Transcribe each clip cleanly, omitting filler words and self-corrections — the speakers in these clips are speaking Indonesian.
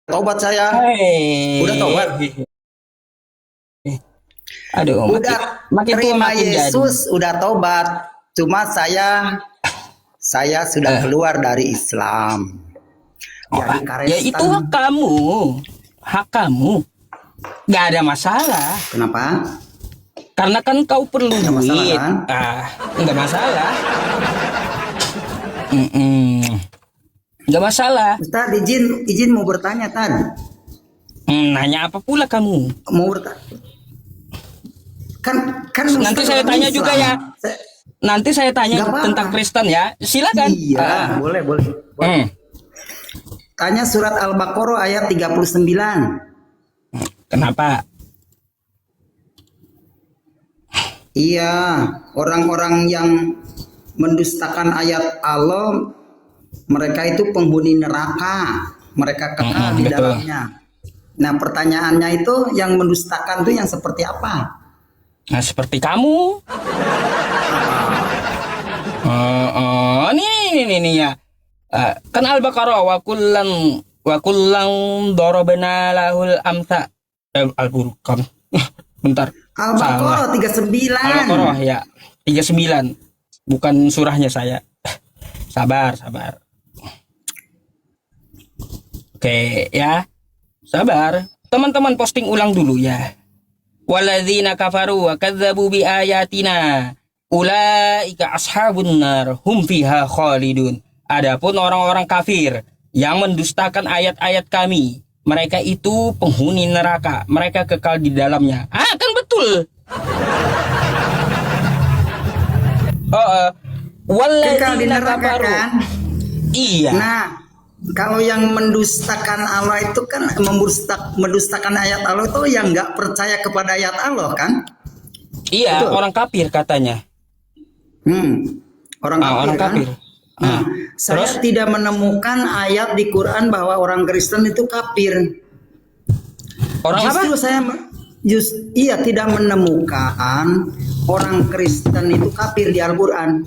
Tobat saya. Udah tobat. Hei, aduh, makin Udah makin tua terima makin jadi. Yesus, udah tobat. Cuma saya sudah Eh, keluar dari Islam. oh, Jadi ya itu hak Kristen. kamu, hak kamu, nggak ada masalah. Kenapa? Karena kan kau perlu Gak masalah duit, kan? nggak masalah. Mm-mm. Nggak masalah. Ustaz, izin mau bertanya tadi. Nanya apa pula kamu? Mau bertanya. Kan kan Nanti Ustaz saya orang tanya juga Islam. ya. Nanti saya tanya Gak apa-apa. tentang Kristen ya. Silakan. Iya, boleh, boleh. Hmm. Tanya surat Al-Baqarah ayat 39. Kenapa? Iya, orang-orang yang mendustakan ayat Allah, mereka itu penghuni neraka. Mereka kekal di Betul. dalamnya. Nah, pertanyaannya itu yang mendustakan itu yang seperti apa? Nah, seperti kamu. Nih ya. Kan Al-Baqarah wa kullan darabna lahul amsa. Al-Furqan. Bentar. Salah. Al-Baqarah 39. Al-Baqarah ya. 39. Bukan surahnya saya. Sabar, sabar. Oke, ya. Sabar. Teman-teman posting ulang dulu ya. Waladzina kafaru wa kadzabu bi ayatina ulaika ashabun nar hum fiha khalidun. Adapun orang-orang kafir yang mendustakan ayat-ayat kami, mereka itu penghuni neraka, mereka kekal di dalamnya. Kan betul. Oh, Kekal di waladzina neraka kafaru. kan? Iya. Nah, kalau yang mendustakan Allah itu kan mendustakan ayat Allah itu yang nggak percaya kepada ayat Allah kan? Iya, Betul. orang kafir katanya. Orang kafir Orang kan? kafir. Nah, Terus? saya tidak menemukan ayat di Quran bahwa orang Kristen itu kafir. Orang apa? Justru iya tidak menemukan orang Kristen itu kafir di Al-Quran.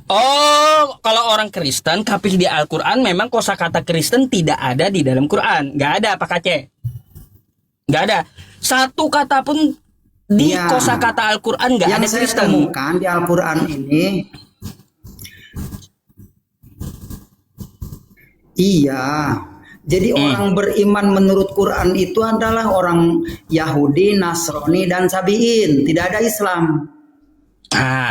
Oh, kalau orang Kristen kafir di Al-Quran, memang kosakata Kristen tidak ada di dalam Quran. Nggak ada, Pak Kace. Nggak ada. Satu kata pun di Iya. kosakata Al-Quran nggak ada Yang saya Kristen. temukan di Al-Quran ini, iya. Jadi orang beriman menurut Quran itu adalah orang Yahudi, Nasrani, dan Sabi'in. Tidak ada Islam.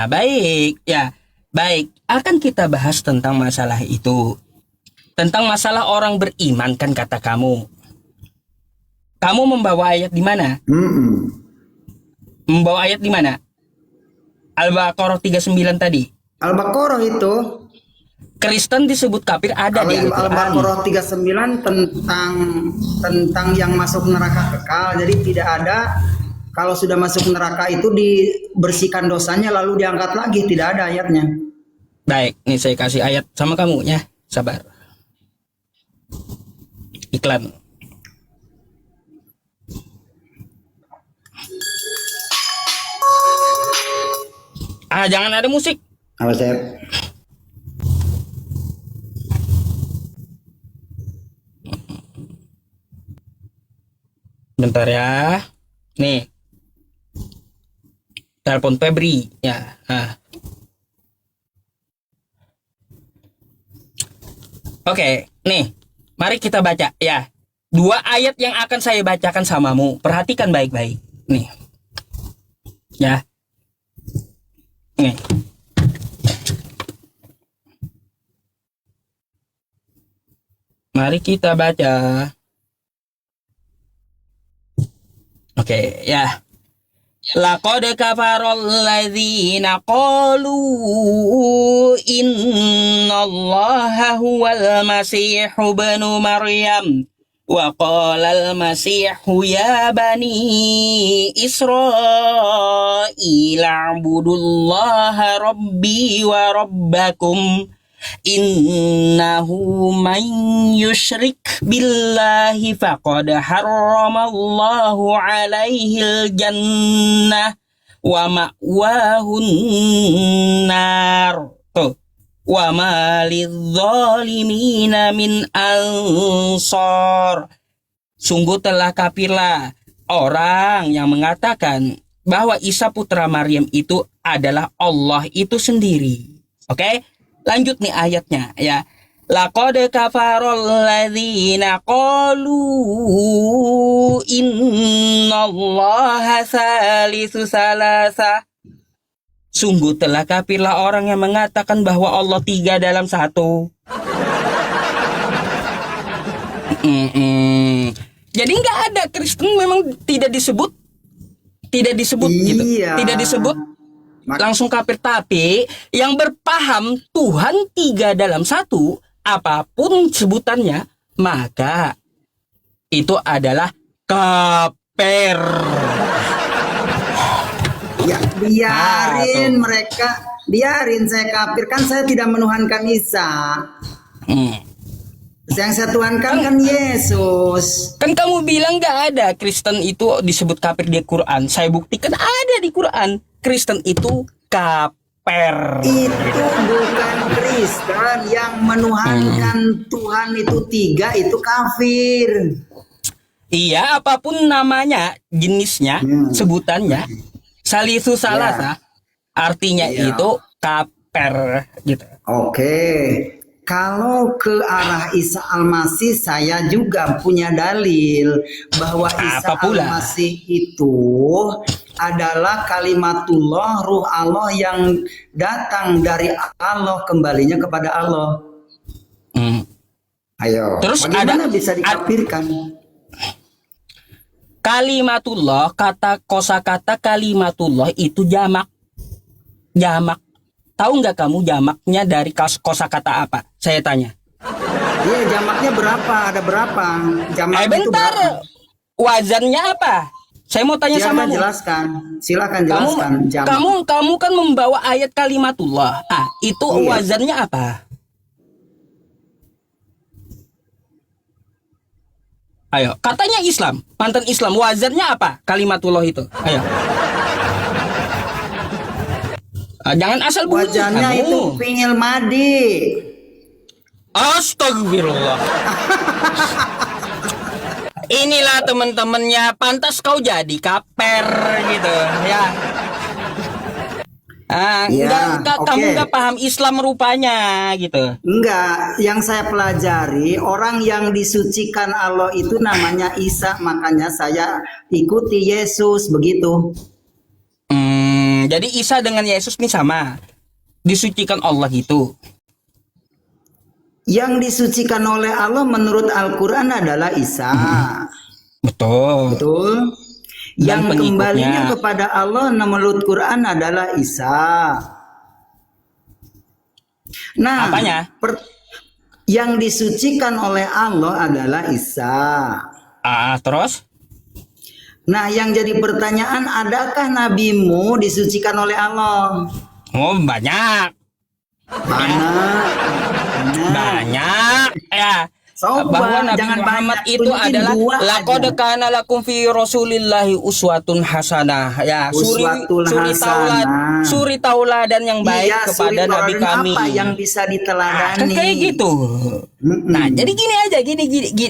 Baik. Ya, baik. Akan kita bahas tentang masalah itu. Tentang masalah orang beriman kan kata kamu. Kamu membawa ayat di mana? Membawa ayat di mana? Al-Baqarah 39 tadi. Al-Baqarah itu, Kristen disebut kafir ada kalau di Al-Quran. Al-Baqarah 39 tentang yang masuk neraka kekal. Jadi tidak ada, kalau sudah masuk neraka itu dibersihkan dosanya lalu diangkat lagi. Tidak ada ayatnya. Baik, nih saya kasih ayat sama kamu ya. Sabar. Iklan. Jangan ada musik. Apa saya? Bentar ya. Nih. Telepon Febri ya. Oke, nih. Mari kita baca ya. Dua ayat yang akan saya bacakan samamu. Perhatikan baik-baik. Nih. Ya. Nih. Mari kita baca. Oke, ya. Laqad kafaral ladzina qalu innallaha huwal masihu ibnu maryam wa qala al masihu ya bani israila ibudullaha rabbi wa rabbakum innahu man yushrik billahi faqad harramallahu alaihil jannah wa ma'wahun nar. Tuh, wa ma lidzalimina min ansor. Sungguh telah kafirlah orang yang mengatakan bahwa Isa putra Maryam itu adalah Allah itu sendiri. Oke? Lanjut nih ayatnya ya. Laqad kafarul ladzina qalu innallaha salisu salasa. Sungguh telah kafirlah orang yang mengatakan bahwa Allah 3 dalam 1. Jadi nggak ada, Kristen memang tidak disebut gitu, tidak disebut langsung kafir. Tapi yang berpaham Tuhan 3 dalam 1, apapun sebutannya, maka itu adalah kafir. Ya, biarin saya kafir, kan saya tidak menuhankan Isa. Yang saya tuhankan kan Yesus. Kan kamu bilang gak ada Kristen itu disebut kafir di Quran. Saya buktikan ada di Quran. Kristen itu kafir. Itu bukan Kristen yang menuhankan Tuhan itu 3 itu kafir. Iya, apapun namanya, jenisnya, sebutannya, salisu salasa, artinya itu kafir gitu. Oke. Kalau ke arah Isa Al-Masih, saya juga punya dalil bahwa Isa Al-Masih itu adalah kalimatullah, ruh Allah yang datang dari Allah, kembalinya kepada Allah. Ayo, terus bagaimana bisa dikafirkan? Kalimatullah, kosakata kalimatullah itu jamak. Tahu nggak kamu jamaknya dari kosakata apa? Saya tanya. Iya, jamaknya berapa? Ada berapa? Jamaknya itu berapa? Wazannya apa? Saya mau tanya sama kamu. Silakan jelaskan. Kamu kan membawa ayat kalimatullah. Itu wazannya apa? Ayo, katanya Islam, mantan Islam. Wazannya apa? Kalimatullah itu. Ayo. Jangan asal bunyi. Wazannya itu fi'il madi. Astagfirullah. Inilah teman-temannya, pantas kau jadi kafir gitu ya. Kamu nggak paham Islam rupanya gitu. Enggak, yang saya pelajari orang yang disucikan Allah itu namanya Isa, makanya saya ikuti Yesus begitu. Jadi Isa dengan Yesus ini sama, disucikan Allah gitu. Yang disucikan oleh Allah menurut Al-Quran adalah Isa. Betul. Yang kembalinya kepada Allah menurut Quran adalah Isa. Nah, apanya? Yang disucikan oleh Allah adalah Isa. Terus? Nah, yang jadi pertanyaan, adakah nabimu disucikan oleh Allah? Oh, banyak. Banyak. Ya. Bahwa Nabi Muhammad itu adalah laqad kana lakum fi Rasulillahi uswatun hasanah. Ya, suri tauladan yang baik kepada Nabi kami. Apa yang bisa diteladani? Kayak gitu. Nah, jadi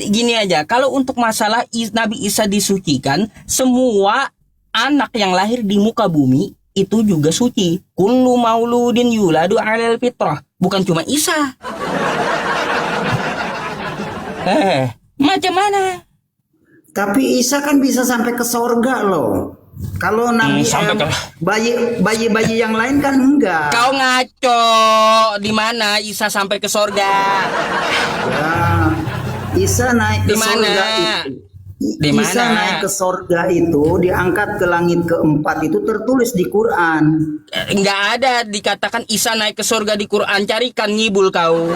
gini aja. Kalau untuk masalah Nabi Isa disucikan, semua anak yang lahir di muka bumi itu juga suci. Kullu mauludin yuladu 'alal fitrah. Bukan cuma Isa. Macam mana? Tapi Isa kan bisa sampai ke sorga loh. Kalau Nabi bayi-bayi yang lain kan enggak. Kau ngaco. Di mana Isa sampai ke sorga? Ya, Isa naik ke sorga itu. Isa naik ke sorga itu, diangkat ke langit keempat itu tertulis di Quran. Enggak ada dikatakan Isa naik ke sorga di Quran. Carikan, ngibul kau.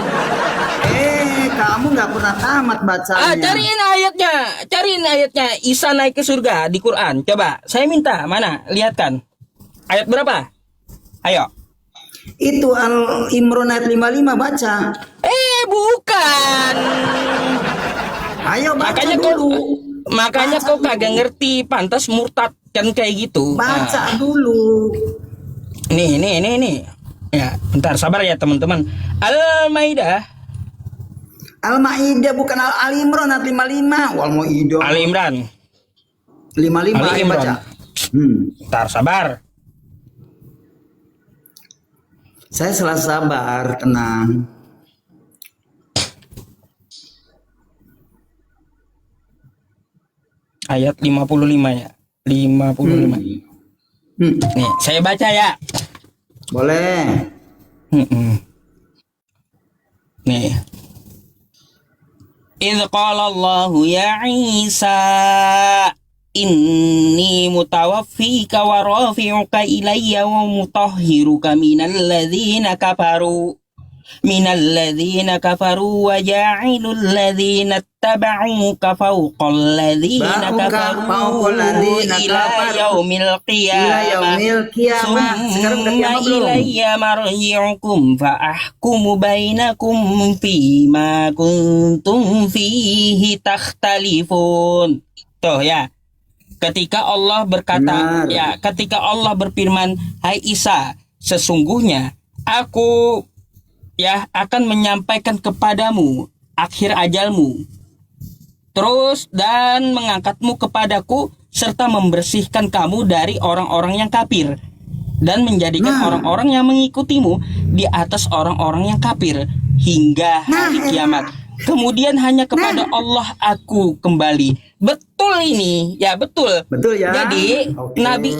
Kamu nggak pernah tamat bacanya. Cariin ayatnya. Isa naik ke surga di Quran. Coba, saya minta, mana? Lihatkan. Ayat berapa? Ayo. Itu Al-Imran ayat 55, baca. Bukan. Ayo baca dulu. Makanya kau kagak ngerti, pantas murtad kan kayak gitu. Baca dulu. Nih. Ya, bentar sabar ya teman-teman. Al-Maidah, Al-Maidah bukan Ali Imran ayat 55. Wal Maidah Ali Imran. 55 Ali ayo Imran. baca. Bentar sabar. Saya selalu sabar, tenang. Ayat 55 ya. 55. Nih, saya baca ya. Boleh. Nih. Idz qala Allahu ya Isa inni mutawaffika wa rafi'uka ilayya wa mutahhiruka minal ladzina kafaru wa ja'ilul ladzina ittaba'uka fawqal ladzina kafaru ila yaumil qiyamah Sekarang udah summa kiamat belum? ilayya marji'ukum fa ahkumu bainakum fima kuntum fihi takhtalifun. Tuh ya. Ketika Allah berkata, ketika Allah berfirman, "Hai Isa, sesungguhnya aku akan menyampaikan kepadamu akhir ajalmu. Terus dan mengangkatmu kepadaku serta membersihkan kamu dari orang-orang yang kafir dan menjadikan orang-orang yang mengikutimu di atas orang-orang yang kafir hingga hari kiamat. Kemudian hanya kepada Allah aku kembali." Betul ini, ya betul. Betul ya. Jadi Nabi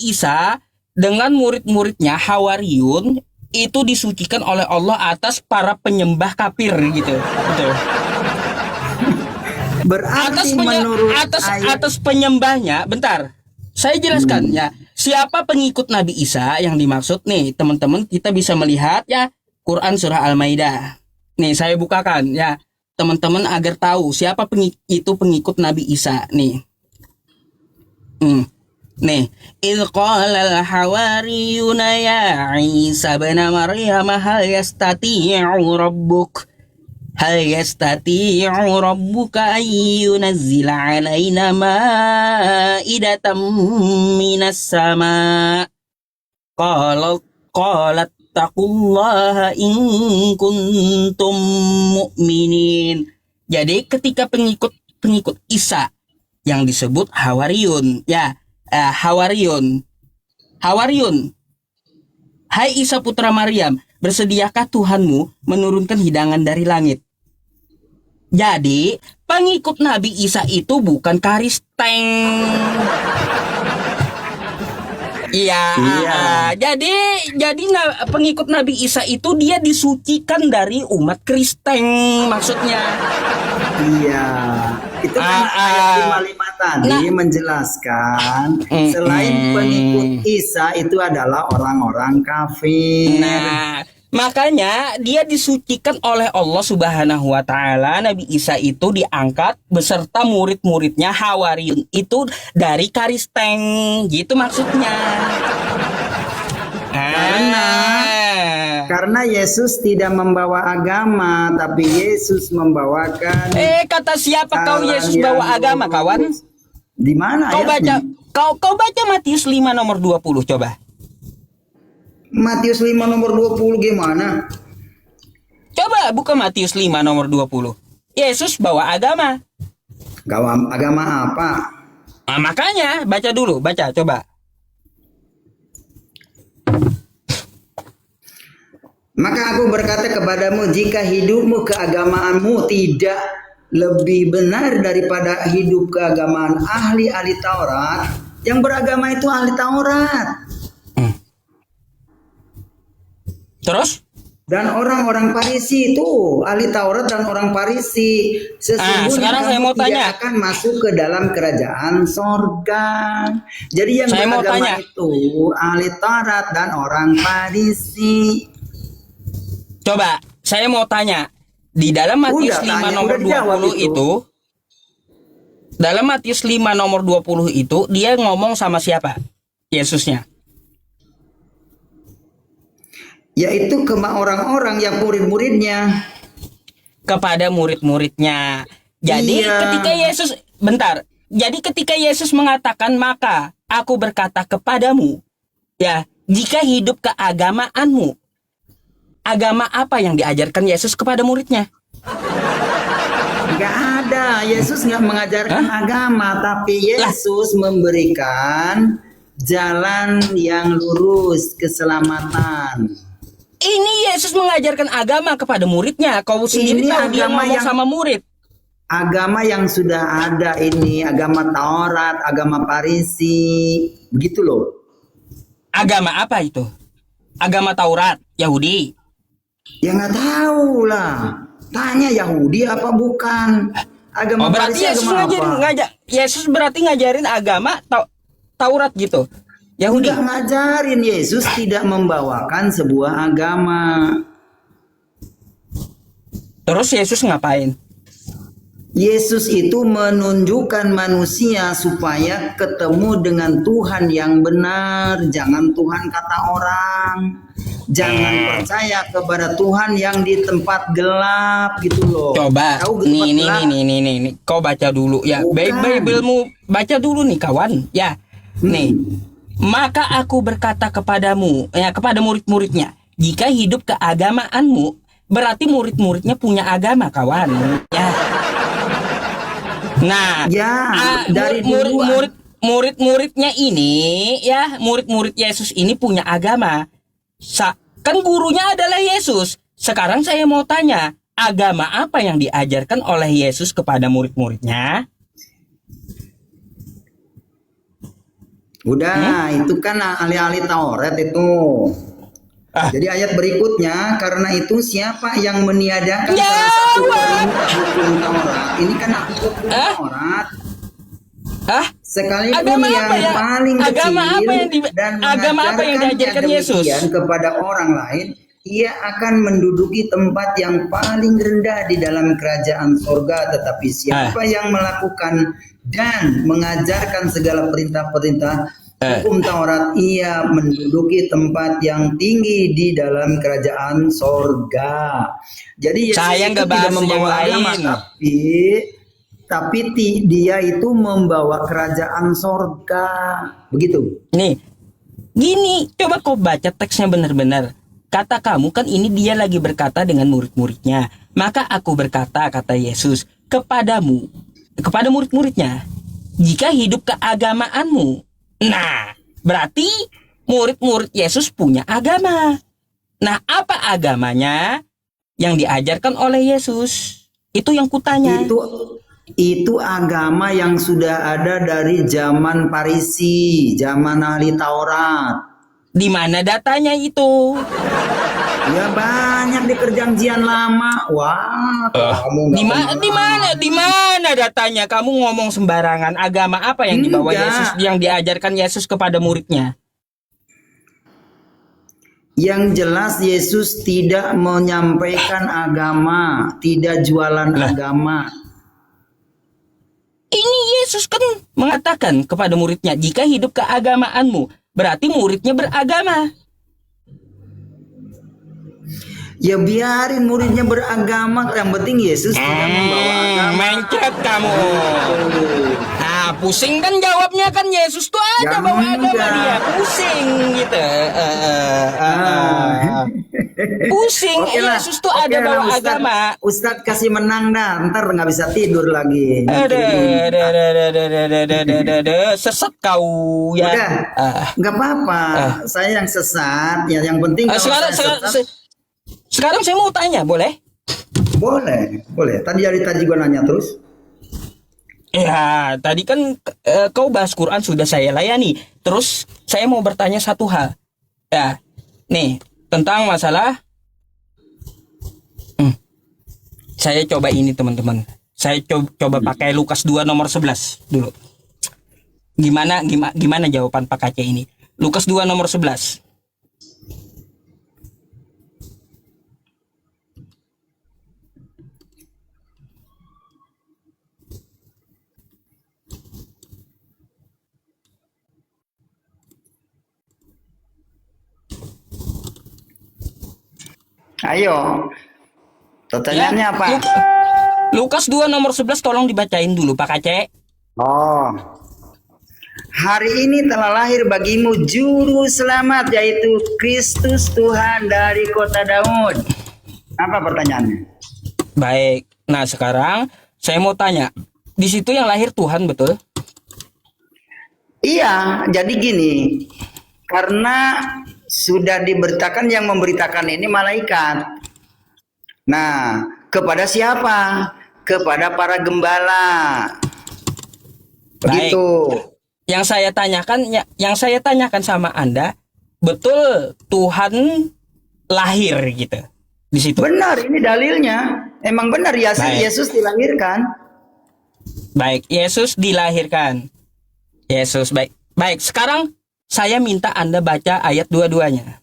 Isa dengan murid-muridnya Hawariyun itu disucikan oleh Allah atas para penyembah kafir gitu. Betul. Berarti menurut atas penyembahnya, bentar. Saya jelaskan ya. Siapa pengikut Nabi Isa yang dimaksud nih, teman-teman kita bisa melihat ya Quran surah Al-Maidah. Nih saya bukakan ya. Teman-teman agar tahu siapa itu pengikut Nabi Isa nih. Nih, idz qala al-hawariyuna ya Isa ibn Maryam hal yastati'u rabbuka an yunazzila 'alaina ma'idatan minas sama. Qalat taqullaha in kuntum mu'minin. Jadi ketika pengikut Isa yang disebut Hawariyun ya, Hawariyun. Hai Isa putra Maryam, bersediakah Tuhanmu menurunkan hidangan dari langit? Jadi pengikut Nabi Isa itu bukan Kristen. Iya. Jadi pengikut Nabi Isa itu dia disucikan dari umat Kristen maksudnya. Iya. Itu kan ayat 55 tadi menjelaskan selain pengikut Isa itu adalah orang-orang kafir. Nah, makanya dia disucikan oleh Allah Subhanahu wa taala. Nabi Isa itu diangkat beserta murid-muridnya Hawariyun itu dari Kristen. Gitu maksudnya. Karena Yesus tidak membawa agama, tapi Yesus membawakan. Kata siapa kau Yesus bawa agama, kawan? Di mana kau ayatnya? Kau baca Matius 5 nomor 20 coba. Matius 5 nomor 20 gimana? Coba buka Matius 5 nomor 20. Yesus bawa agama. Agama apa? Nah, makanya baca dulu, coba. Maka aku berkata kepadamu, jika hidupmu keagamaanmu tidak lebih benar daripada hidup keagamaan ahli-ahli Taurat, yang beragama itu ahli Taurat. Terus? Dan orang-orang Farisi itu ahli Taurat dan orang Farisi. Sesungguhnya sekarang saya mau tidak tanya. akan masuk ke dalam kerajaan sorga. Jadi yang saya beragama itu ahli Taurat dan orang Farisi. Coba, saya mau tanya. Di dalam Matius 5 nomor 20 itu. Dalam Matius 5 nomor 20 itu, dia ngomong sama siapa? Yesusnya. Yaitu ke orang-orang yang murid-muridnya. Kepada murid-muridnya. Jadi ketika Yesus, Jadi ketika Yesus mengatakan, maka aku berkata kepadamu. Ya, jika hidup keagamaanmu, agama apa yang diajarkan Yesus kepada muridnya? Nggak ada. Yesus nggak mengajarkan agama, tapi Yesus memberikan jalan yang lurus, keselamatan. Ini Yesus mengajarkan agama kepada muridnya. Kau sendiri Ini tahu dia agama ngomong yang- sama murid. Agama yang sudah ada ini, agama Taurat, agama Farisi, begitu loh. Agama apa itu? Agama Taurat, Yahudi. Ya nggak tahu lah. Tanya Yahudi apa bukan? Agama Berarti Farisi Yesus agama apa? Yesus berarti ngajarin agama Taurat gitu. Yahudi. Enggak ngajarin. Yesus tidak membawakan sebuah agama. Terus Yesus ngapain? Yesus itu menunjukkan manusia supaya ketemu dengan Tuhan yang benar. Jangan Tuhan kata orang. Jangan percaya kepada Tuhan yang di tempat gelap gitu loh. Coba, Tahu tempat gelap? nih. Kau baca dulu ya. Bukan. Biblemu baca dulu nih kawan. Ya, nih. Maka aku berkata kepadamu, kepada murid-muridnya, jika hidup keagamaanmu, berarti murid-muridnya punya agama kawan. Ya. Nah, Ya, dari duluan. murid-muridnya ini, ya, murid-murid Yesus ini punya agama. Kan gurunya adalah Yesus. Sekarang saya mau tanya, agama apa yang diajarkan oleh Yesus kepada murid-muridnya? Udah, itu kan ahli-ahli Taurat itu. Jadi ayat berikutnya, karena itu siapa yang meniadakan salah satu perintah hukum Taurat? Ini kan hukum Taurat. Sekalipun Agama yang apa ya? paling kecil Agama apa yang dan agama apa yang diajarkan Yesus? demikian kepada orang lain, ia akan menduduki tempat yang paling rendah di dalam kerajaan sorga. Tetapi siapa yang melakukan dan mengajarkan segala perintah-perintah hukum Taurat, ia menduduki tempat yang tinggi di dalam kerajaan sorga. Jadi Yesus Saya itu nggak tidak bahas membawa yang agama, lain. tapi dia itu membawa kerajaan sorga. Begitu. Nih, gini, coba kau baca teksnya benar-benar. Kata kamu kan ini dia lagi berkata dengan murid-muridnya. Maka aku berkata, kata Yesus, kepada murid-muridnya, jika hidup keagamaanmu. Nah, berarti murid-murid Yesus punya agama. Nah, apa agamanya yang diajarkan oleh Yesus? Itu yang kutanya. Itu agama yang sudah ada dari zaman Farisi, zaman ahli Taurat. Di mana datanya itu? Ya banyak di perjanjian lama. Wah, kamu Di mana datanya? Kamu ngomong sembarangan. Agama apa yang dibawa Yesus, yang diajarkan Yesus kepada muridnya? Yang jelas Yesus tidak menyampaikan agama, tidak jualan agama. Ini Yesus kan mengatakan kepada muridnya, jika hidup keagamaanmu, berarti muridnya beragama. Ya biarin muridnya beragama, yang penting Yesus tidak membawa agama. Mencret kamu. Nah, pusing kan jawabnya kan, Yesus tuh ada bawa agama dia. Pusing gitu. Pusing. Yesus tuh ada bawa agama. Ustadz kasih menang dah, ntar nggak bisa tidur lagi. Sesat kau ya. Udah, nggak apa-apa. Saya yang sesat, ya yang penting kalau saya sesat. Sekarang saya mau tanya, boleh? Boleh. Tadi gua nanya terus. Ya, tadi kan kau bahas Quran sudah saya layani. Terus saya mau bertanya satu hal. Ya, nih tentang masalah. Saya coba ini teman-teman. Saya coba pakai Lukas 2 nomor 11 dulu. Gimana jawaban Pak Aceh ini? Lukas 2 nomor 11. Ayo. Pertanyaannya apa? Lukas 2 nomor 11 tolong dibacain dulu Pak Aceh. Oh. Hari ini telah lahir bagimu juru selamat, yaitu Kristus Tuhan dari kota Daud. Apa pertanyaannya? Baik. Nah, sekarang saya mau tanya. Di situ yang lahir Tuhan, betul? Iya, jadi gini. Karena sudah diberitakan, yang memberitakan ini malaikat. Nah, kepada siapa? Kepada para gembala. Baik. Begitu. Yang saya tanyakan sama Anda, betul Tuhan lahir gitu di situ? Benar, ini dalilnya. Emang benar ya, Baik. Yesus dilahirkan. Baik, Yesus dilahirkan. Yesus, baik. Baik, sekarang saya minta Anda baca ayat dua-duanya.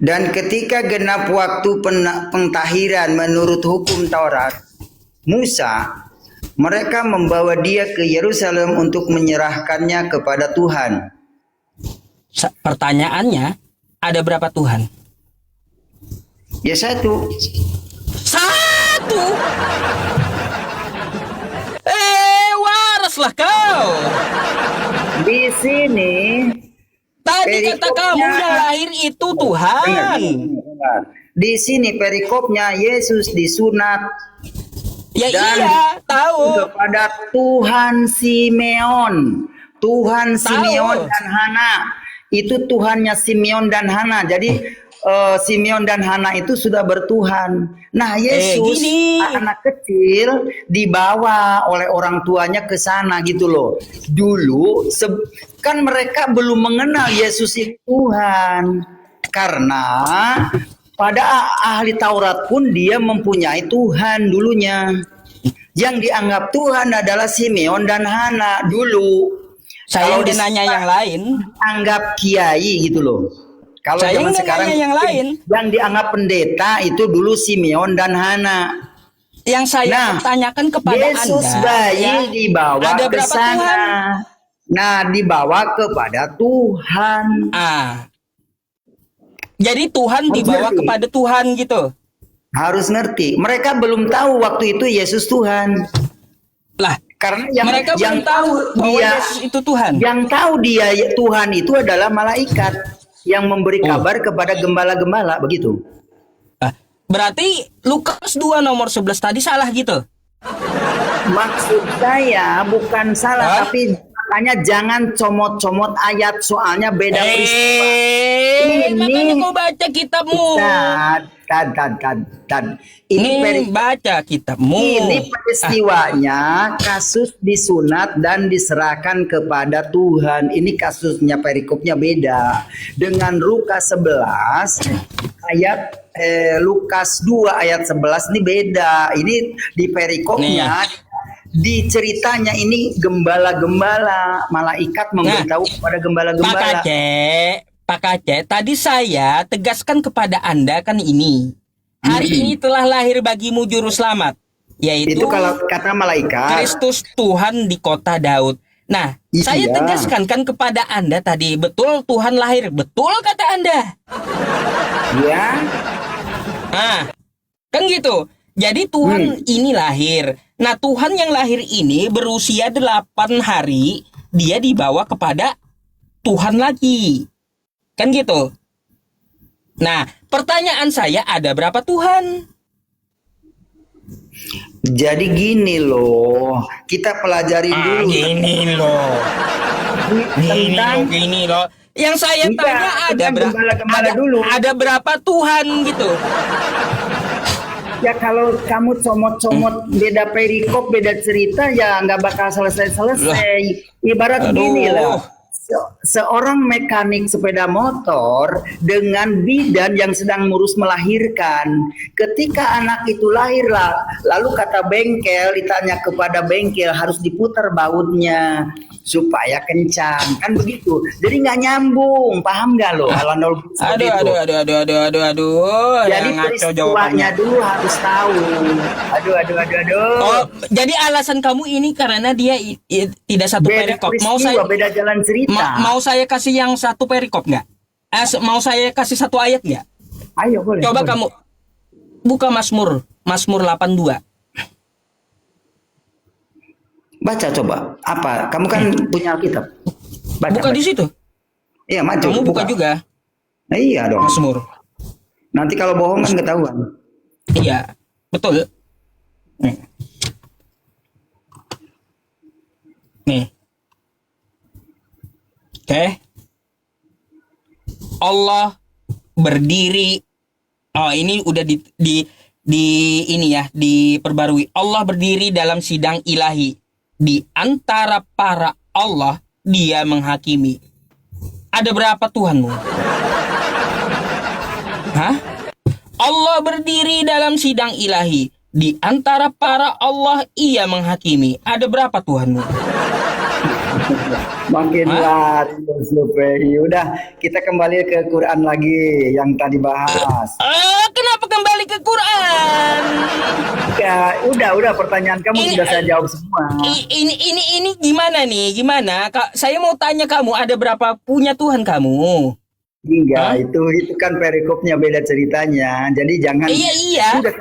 Dan ketika genap waktu pengtahiran menurut hukum Taurat Musa, mereka membawa dia ke Yerusalem untuk menyerahkannya kepada Tuhan. Pertanyaannya, ada berapa Tuhan? Ya satu. Satu. Waraslah kau. Di sini Tadi kata kamu yang lahir itu Tuhan. benar. Di sini perikopnya Yesus disunat Ya dan iya, tahu. kepada Tuhan Simeon. Tuhan Simeon Tahu. dan Hana. Itu Tuhannya Simeon dan Hana. Jadi Simeon dan Hana itu sudah bertuhan. Nah, Yesus gini. anak kecil dibawa oleh orang tuanya ke sana gitu loh. Dulu kan mereka belum mengenal Yesus itu Tuhan. Karena pada ahli Taurat pun dia mempunyai Tuhan dulunya. Yang dianggap Tuhan adalah Simeon dan Hana dulu. Saya Kalau udah nanya yang lain. anggap kiai gitu loh. Kalau Saya zaman nggak sekarang nanya yang lain. yang dianggap pendeta itu dulu Simeon dan Hana. Yang saya tanyakan kepada Yesus Anda, bayi ya, dibawa ada ke berapa sana. Tuhan? Nah, dibawa kepada Tuhan. Jadi Tuhan dibawa ngerti. kepada Tuhan gitu. Harus ngerti. Mereka belum tahu waktu itu Yesus Tuhan. Lah, Karena mereka belum tahu bahwa Yesus itu Tuhan. Yang tahu dia Tuhan itu adalah malaikat yang memberi kabar kepada gembala-gembala, begitu. Berarti Lukas 2 nomor 11 tadi salah gitu. Maksud saya bukan salah, tapi makanya jangan comot-comot ayat, soalnya beda peristiwa. Makanya kau baca kitabmu. Ini baca kitabmu. Ini peristiwanya kasus disunat dan diserahkan kepada Tuhan. Ini kasusnya, perikopnya beda. Dengan Lukas 11 ayat Lukas 2 ayat 11 ini beda. Ini di perikopnya di ceritanya ini gembala-gembala, malaikat memberitahu kepada gembala-gembala. Pak Aceh, tadi saya tegaskan kepada Anda kan ini. Hari ini telah lahir bagimu juru selamat, yaitu itu kalau kata malaikat Kristus Tuhan di kota Daud. Nah, saya tegaskan kan kepada Anda tadi, betul Tuhan lahir, betul kata Anda. Ya. Kan gitu. Jadi Tuhan ini lahir. Nah, Tuhan yang lahir ini berusia 8 hari, dia dibawa kepada Tuhan lagi. Kan gitu. Nah, pertanyaan saya, ada berapa Tuhan? Jadi gini loh, kita pelajarin dulu. Gini loh. Gini loh. Yang saya tanya ada berapa Tuhan gitu. Ya kalau kamu comot-comot beda perikop, beda cerita, ya nggak bakal selesai-selesai. Ibarat gini lah. Seorang mekanik sepeda motor dengan bidan yang sedang ngurus melahirkan. Ketika anak itu lahir lah, lalu kata bengkel, ditanya kepada bengkel harus diputar bautnya supaya kencang, kan begitu. Jadi nggak nyambung, paham nggak lo? Aduh. Jadi peristiwanya dulu harus tahu. Aduh. Oh, jadi alasan kamu ini karena dia tidak satu perikop. Beda jalan cerita. Mau saya kasih yang satu perikop nggak? Mau saya kasih satu ayat nggak? Ayo boleh. Coba boleh. kamu Buka Mazmur 82. Baca coba. Apa? Kamu kan punya Alkitab. Baca, Buka di situ. Iya, maju. Kamu buka juga Nah, iya dong. Mazmur. Nanti kalau bohong kan ketahuan. Iya, betul. Nih. Nih. Oke. Allah berdiri. Oh, ini udah di ini ya, diperbarui. Allah berdiri dalam sidang ilahi. Di antara para Allah, dia menghakimi. Ada berapa Tuhanmu? Hah? Allah berdiri dalam sidang ilahi. Di antara para Allah, ia menghakimi. Ada berapa Tuhanmu? Makin lari survei. Udah, kita kembali ke Quran lagi yang tadi bahas. Kenapa kembali ke Quran? Ya, udah pertanyaan kamu sudah saya jawab semua. Ini gimana nih? Gimana? Saya mau tanya kamu, ada berapa punya Tuhan kamu? Enggak, itu kan perikopnya beda ceritanya. Jadi jangan. Iya. Sudah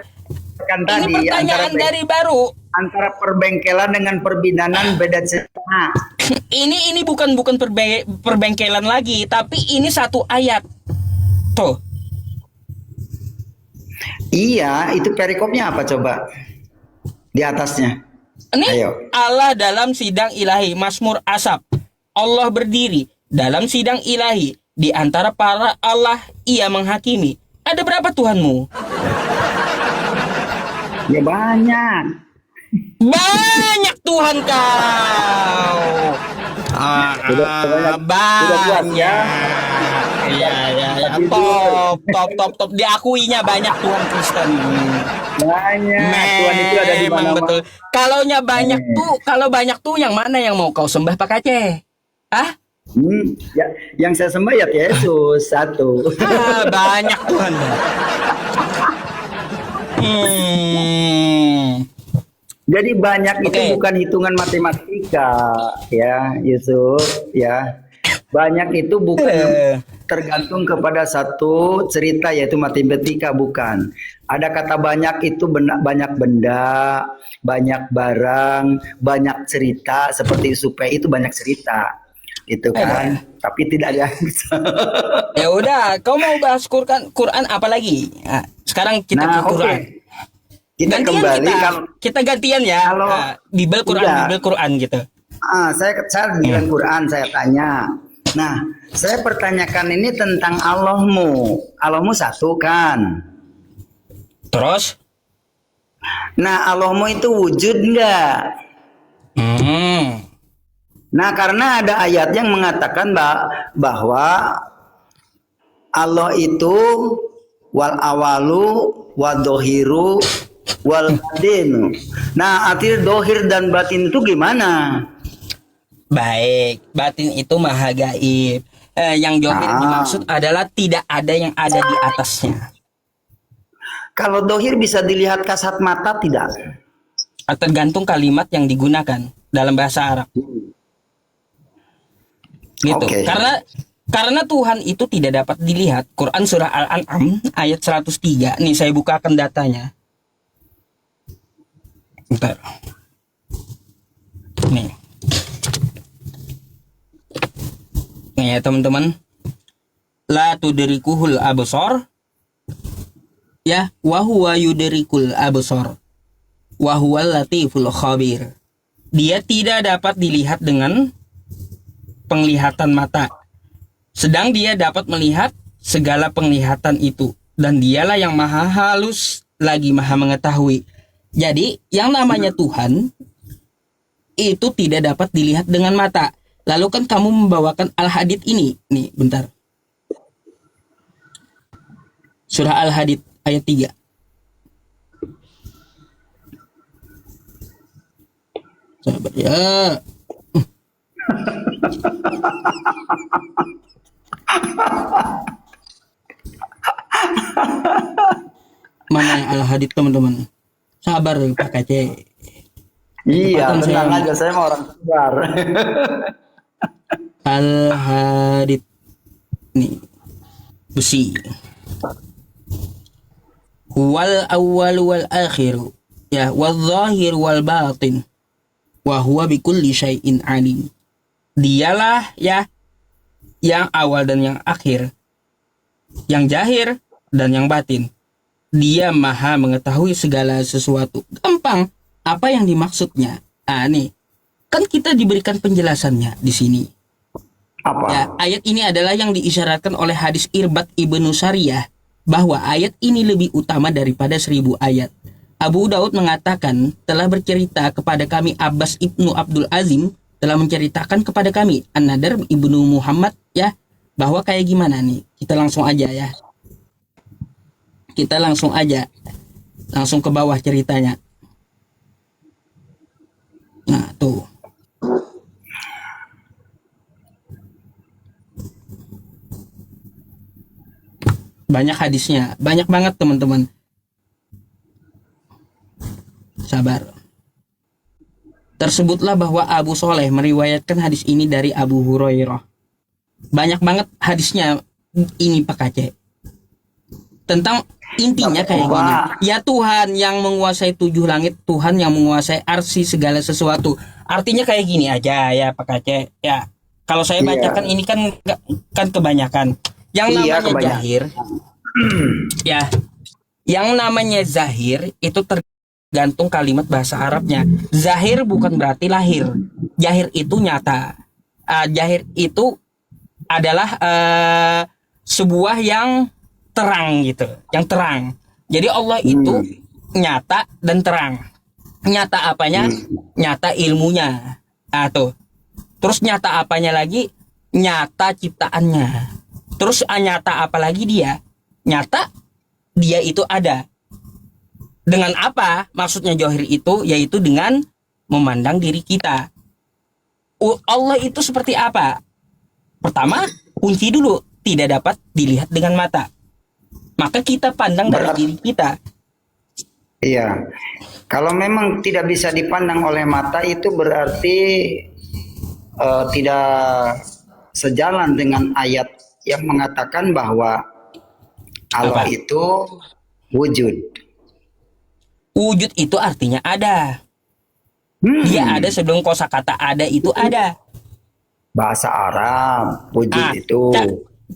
kan tadi Ini pertanyaan dari baru. Antara perbengkelan dengan perbinanan beda cerita. Ini bukan perbengkelan lagi, tapi ini satu ayat. Tuh. Iya, itu perikopnya apa coba? Di atasnya. Ini Ayo. Allah dalam sidang ilahi, Mazmur Asap. Allah berdiri dalam sidang ilahi. Di antara para Allah, ia menghakimi. Ada berapa Tuhanmu? Ya banyak. Banyak Tuhan kau. Buat ya. Iya. Top. Diakuinya banyak Tuhan Kristen. Banyak. Tuhan itu ada di Memang mana-mana. betul. Kalau banyak tuh yang mana yang mau kau sembah Pak Aceh? Hah? Ya, yang saya sembah ya Yesus satu. Banyak Tuhan. Jadi banyak itu bukan hitungan matematika ya Yusuf ya. Banyak itu bukan tergantung kepada satu cerita yaitu matematika, bukan. Ada kata banyak itu banyak benda, banyak barang, banyak cerita, seperti supaya itu banyak cerita. Itu kan. Tapi tidak ada. Ya udah, kau mau bahas Quran apa lagi? Nah, sekarang kita ke Quran. Okay. Kita gantian kembali kita gantian ya. Kalau Bible Quran gitu. Saya bilang Quran, saya tanya. Nah, saya pertanyakan ini tentang Allahmu. Allahmu satu kan? Terus? Nah, Allahmu itu wujud enggak? Nah, karena ada ayat yang mengatakan bahwa Allah itu wal awalu wal dohiru wal batin. Nah, arti dohir dan batin itu gimana? Baik, batin itu maha gaib. Yang dohir dimaksud adalah tidak ada yang ada di atasnya. Kalau dohir bisa dilihat kasat mata tidak? Tergantung kalimat yang digunakan dalam bahasa Arab. Gitu. Okay. Karena Tuhan itu tidak dapat dilihat. Quran surah Al-An'am ayat 103. Nih saya bukakan datanya. Bentar. Nih ya teman-teman. La tudrikuhul absar. Ya, wa huwa yudrikul absar. Wa huwal latiful khabir. Dia tidak dapat dilihat dengan penglihatan mata. Sedang dia dapat melihat segala penglihatan itu. Dan dialah yang maha halus lagi maha mengetahui. Jadi yang namanya Tuhan itu tidak dapat dilihat dengan mata. Lalu kan kamu membawakan Al-Hadid ini. Nih bentar. Surah Al-Hadid ayat 3. Sabar ya. Mana yang Al-Hadid teman-teman? Sabar Pak Aceh. Iya, tenang aja, saya mau orang sabar. Al-Hadid nih besi. huwal awwal wal akhir, ya, wal zahir wal batin, wa huwa bikulli syai'in alim. Dialah ya yang awal dan yang akhir, yang zahir dan yang batin. Dia maha mengetahui segala sesuatu. Gampang. Apa yang dimaksudnya? Nih, kan kita diberikan penjelasannya di sini. Apa? Ya, ayat ini adalah yang diisyaratkan oleh hadis Irbad ibnu Sariyah, bahwa ayat ini lebih utama daripada 1000 ayat. Abu Daud mengatakan telah bercerita kepada kami Abbas ibnu Abdul Azim, telah menceritakan kepada kami An-Nadar ibnu Muhammad, ya, bahwa kayak gimana nih. Kita langsung aja ya. Kita langsung aja. Langsung ke bawah ceritanya. Nah, tuh. Banyak hadisnya. Banyak banget, teman-teman. Sabar. Tersebutlah bahwa Abu Soleh meriwayatkan hadis ini dari Abu Hurairah. Banyak banget hadisnya ini, Pak Aceh. Tentang intinya kayak gini. Ya Tuhan yang menguasai 7 langit, Tuhan yang menguasai arsy segala sesuatu. Artinya kayak gini aja ya Pak Aceh. Ya, kalau saya bacakan ini kan kebanyakan. Yang namanya zahir. Ya. Yang namanya zahir itu tergantung kalimat bahasa Arabnya. Zahir bukan berarti lahir. Zahir itu nyata. Zahir itu adalah sebuah yang terang gitu, yang terang. Jadi Allah itu nyata dan terang. Nyata apanya? Nyata ilmunya. Tuh. Terus nyata apanya lagi? Nyata ciptaannya. Terus nyata apa lagi dia? Nyata dia itu ada. Dengan apa? Maksudnya zahir itu yaitu dengan memandang diri kita. Allah itu seperti apa? Pertama, kunci dulu, tidak dapat dilihat dengan mata. Maka kita pandang dari diri kita. Iya. Kalau memang tidak bisa dipandang oleh mata, itu berarti tidak sejalan dengan ayat yang mengatakan bahwa Allah itu wujud. Wujud itu artinya ada. Dia ada sebelum kosakata ada itu ada. Bahasa Arab wujud itu.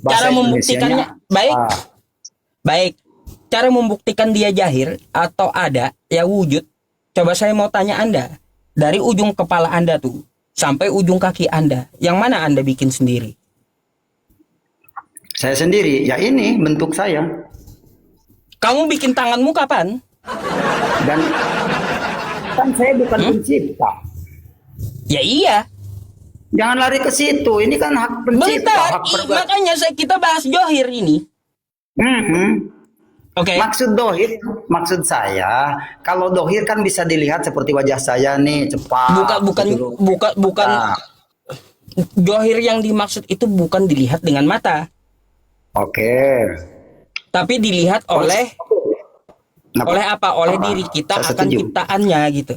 Cara membuktikannya baik. Cara membuktikan dia zahir atau ada ya wujud. Coba saya mau tanya Anda, dari ujung kepala Anda tuh sampai ujung kaki Anda, yang mana Anda bikin sendiri? Saya sendiri, ya ini bentuk saya. Kamu bikin tanganmu kapan? Dan kan saya bukan pencipta. Ya iya. Jangan lari ke situ. Ini kan hak pencipta. Bentar, makanya kita bahas zahir ini. Oke. Maksud saya, kalau dohir kan bisa dilihat seperti wajah saya nih, cepat. Bukan. Zahir yang dimaksud itu bukan dilihat dengan mata. Oke. Tapi dilihat oleh apa? Oleh diri kita akan ciptaannya gitu.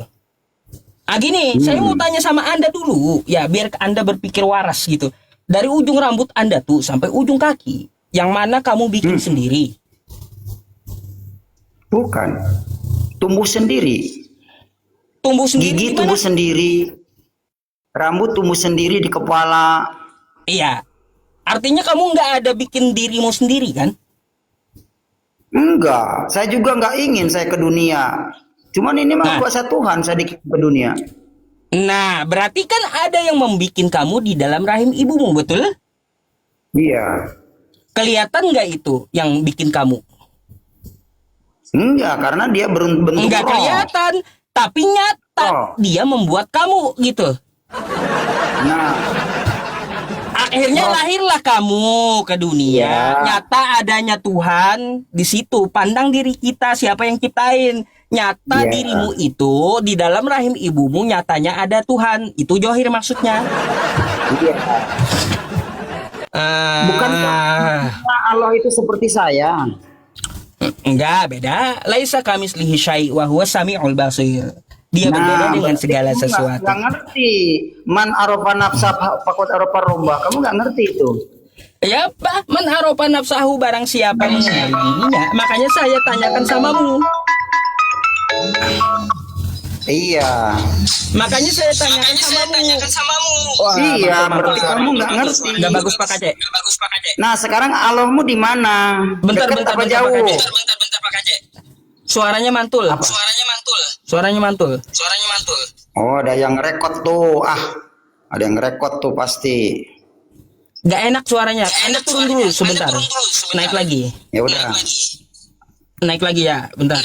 Gini, saya mau tanya sama Anda dulu, ya biar Anda berpikir waras gitu. Dari ujung rambut Anda tuh sampai ujung kaki, yang mana kamu bikin sendiri? Bukan. Tumbuh sendiri. Tumbuh sendiri. Gigi gimana? tumbuh sendiri. Rambut tumbuh sendiri di kepala. Iya. Artinya kamu nggak ada bikin dirimu sendiri kan? Enggak. Saya juga nggak ingin saya ke dunia. Cuman ini mah kuasa Tuhan saya dikirim ke dunia. Nah, berarti kan ada yang membuat kamu di dalam rahim ibumu, betul? Iya. Kelihatan nggak itu yang bikin kamu? Enggak, karena dia berbentuk Enggak roh. kelihatan, tapi nyata dia membuat kamu gitu. Nah, akhirnya lahirlah kamu ke dunia. Nyata adanya Tuhan di situ. Pandang diri kita, siapa yang ciptain? Nyata dirimu itu di dalam rahim ibumu nyatanya ada Tuhan. Itu zahir maksudnya. Bukan Allah itu seperti saya. Enggak, beda. Laisa kamislihi syai' wa huwa sami'ul basir. Dia berbeda dengan segala sesuatu. Nggak ngerti. Man arafa nafsa faqad arafa robba. Kamu nggak ngerti itu. Ya, man arofa nafsahu, barang siapa mengenali dirinya. Makanya saya tanyakan samamu. Iya. Makanya saya tanyakan samamu. Wah, Iya, mantul, berarti mantul. kamu nggak ngerti. Nggak bagus Pak Kacek. Nah, sekarang Allahmu di mana? Bentar, Dekat bentar, apa bentar, jauh? Pak Kacek. Pak Kacek. Suaranya mantul. Suaranya mantul. Oh, ada yang rekod tuh. Ada yang rekod tuh pasti. Nggak enak suaranya. Anda turun dulu sebentar. Naik lagi. Ya udah. Naik lagi ya, bentar.